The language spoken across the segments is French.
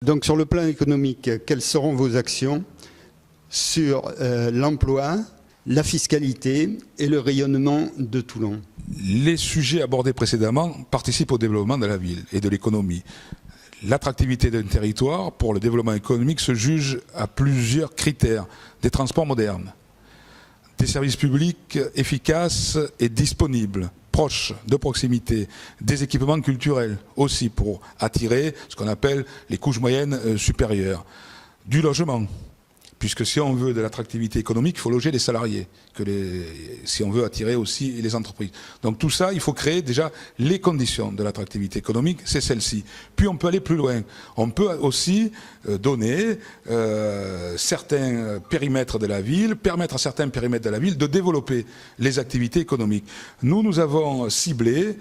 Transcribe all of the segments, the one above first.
Donc sur le plan économique, quelles seront vos actions sur l'emploi, la fiscalité et le rayonnement de Toulon? Les sujets abordés précédemment participent au développement de la ville et de l'économie. L'attractivité d'un territoire pour le développement économique se juge à plusieurs critères. Des transports modernes, des services publics efficaces et disponibles, proches, de proximité, des équipements culturels aussi pour attirer ce qu'on appelle les couches moyennes supérieures, du logement. Puisque si on veut de l'attractivité économique, il faut loger les salariés, si on veut attirer aussi les entreprises. Donc tout ça, il faut créer déjà les conditions de l'attractivité économique, c'est celle-ci. Puis on peut aller plus loin. On peut aussi donner certains périmètres de la ville, permettre à certains périmètres de la ville de développer les activités économiques. Nous avons ciblé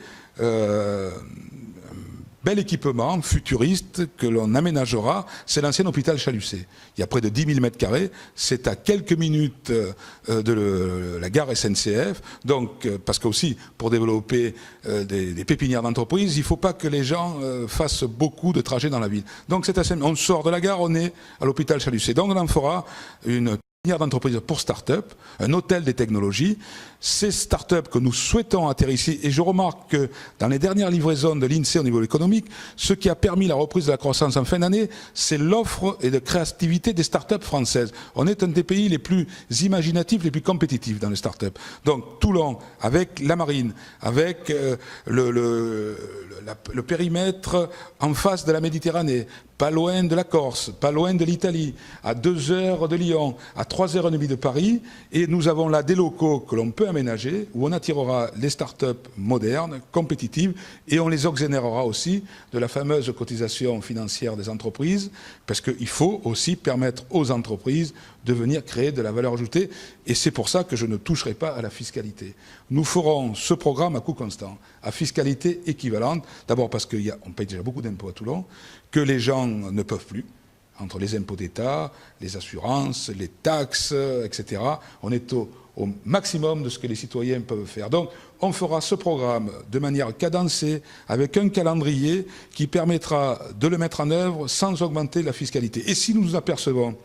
bel équipement futuriste que l'on aménagera, c'est l'ancien hôpital Chalucé. Il y a près de 10 000 m², c'est à quelques minutes de la gare SNCF, donc parce que aussi pour développer des pépinières d'entreprise, il ne faut pas que les gens fassent beaucoup de trajets dans la ville. Donc c'est assez, on sort de la gare, on est à l'hôpital Chalucé. Donc on en fera une d'entreprise pour start-up, un hôtel des technologies. Ces start-up que nous souhaitons atterrir ici, et je remarque que dans les dernières livraisons de l'INSEE au niveau économique, ce qui a permis la reprise de la croissance en fin d'année, c'est l'offre et de créativité des start-up françaises. On est un des pays les plus imaginatifs, les plus compétitifs dans les start-up. Donc Toulon, avec la marine, avec le périmètre en face de la Méditerranée, pas loin de la Corse, pas loin de l'Italie, à 2 heures de Lyon, à 3h30 de Paris, et nous avons là des locaux que l'on peut aménager, où on attirera les start-up modernes, compétitives, et on les exonérera aussi de la fameuse cotisation financière des entreprises, parce qu'il faut aussi permettre aux entreprises de venir créer de la valeur ajoutée, et c'est pour ça que je ne toucherai pas à la fiscalité. Nous ferons ce programme à coût constant, à fiscalité équivalente, d'abord parce qu'on paye déjà beaucoup d'impôts à Toulon, que les gens ne peuvent plus, entre les impôts d'État, les assurances, les taxes, etc. On est au maximum de ce que les citoyens peuvent faire. Donc, on fera ce programme de manière cadencée, avec un calendrier qui permettra de le mettre en œuvre sans augmenter la fiscalité. Et si nous nous apercevons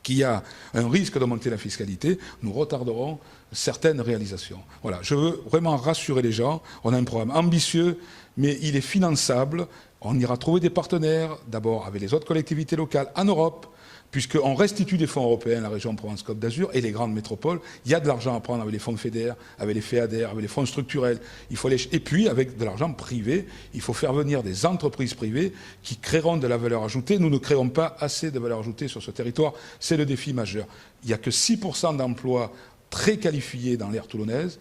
qu'il y a un risque d'augmenter la fiscalité, nous retarderons certaines réalisations. Voilà, je veux vraiment rassurer les gens. On a un programme ambitieux, mais il est finançable. On ira trouver des partenaires, d'abord avec les autres collectivités locales en Europe, puisqu'on restitue des fonds européens à la région Provence-Côte d'Azur et les grandes métropoles. Il y a de l'argent à prendre avec les fonds FEDER, avec les FEADER, avec les fonds structurels. Et puis, avec de l'argent privé, il faut faire venir des entreprises privées qui créeront de la valeur ajoutée. Nous ne créons pas assez de valeur ajoutée sur ce territoire. C'est le défi majeur. Il n'y a que 6% d'emplois très qualifiés dans l'aire toulonnaise,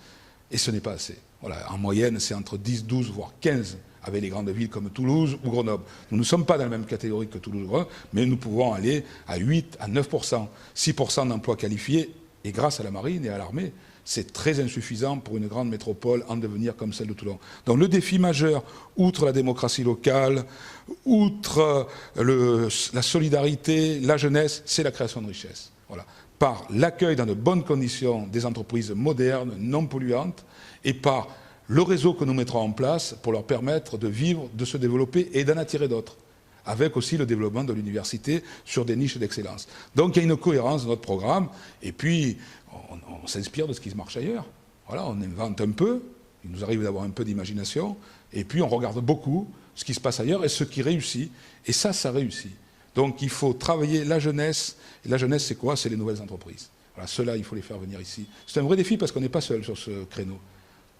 et ce n'est pas assez. Voilà, en moyenne, c'est entre 10, 12, voire 15 avec les grandes villes comme Toulouse ou Grenoble. Nous ne sommes pas dans la même catégorie que Toulouse ou Grenoble, mais nous pouvons aller à 8, à 9%, 6% d'emplois qualifiés, et grâce à la marine et à l'armée, c'est très insuffisant pour une grande métropole en devenir comme celle de Toulon. Donc le défi majeur, outre la démocratie locale, outre la solidarité, la jeunesse, c'est la création de richesses. Voilà. Par l'accueil dans de bonnes conditions des entreprises modernes, non polluantes, et par le réseau que nous mettrons en place pour leur permettre de vivre, de se développer et d'en attirer d'autres, avec aussi le développement de l'université sur des niches d'excellence. Donc il y a une cohérence dans notre programme, et puis on s'inspire de ce qui marche ailleurs. Voilà, on invente un peu, il nous arrive d'avoir un peu d'imagination, et puis on regarde beaucoup ce qui se passe ailleurs et ce qui réussit, et ça réussit. Donc il faut travailler la jeunesse, et la jeunesse c'est quoi? C'est les nouvelles entreprises. Voilà, ceux-là, il faut les faire venir ici. C'est un vrai défi parce qu'on n'est pas seul sur ce créneau.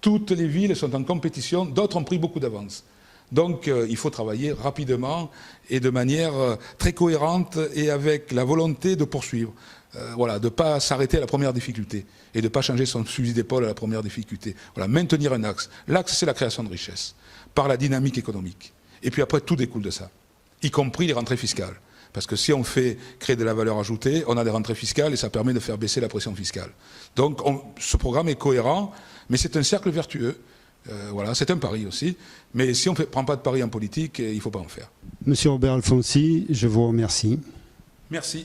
Toutes les villes sont en compétition, d'autres ont pris beaucoup d'avance. Donc il faut travailler rapidement et de manière très cohérente et avec la volonté de poursuivre. Voilà, de ne pas s'arrêter à la première difficulté et de ne pas changer son fusil d'épaule à la première difficulté. Voilà, maintenir un axe. L'axe, c'est la création de richesse par la dynamique économique. Et puis après, tout découle de ça, y compris les rentrées fiscales. Parce que si on fait créer de la valeur ajoutée, on a des rentrées fiscales et ça permet de faire baisser la pression fiscale. Donc ce programme est cohérent, mais c'est un cercle vertueux. Voilà, c'est un pari aussi. Mais si on ne prend pas de pari en politique, il ne faut pas en faire. Monsieur Robert Alfonsi, je vous remercie. Merci.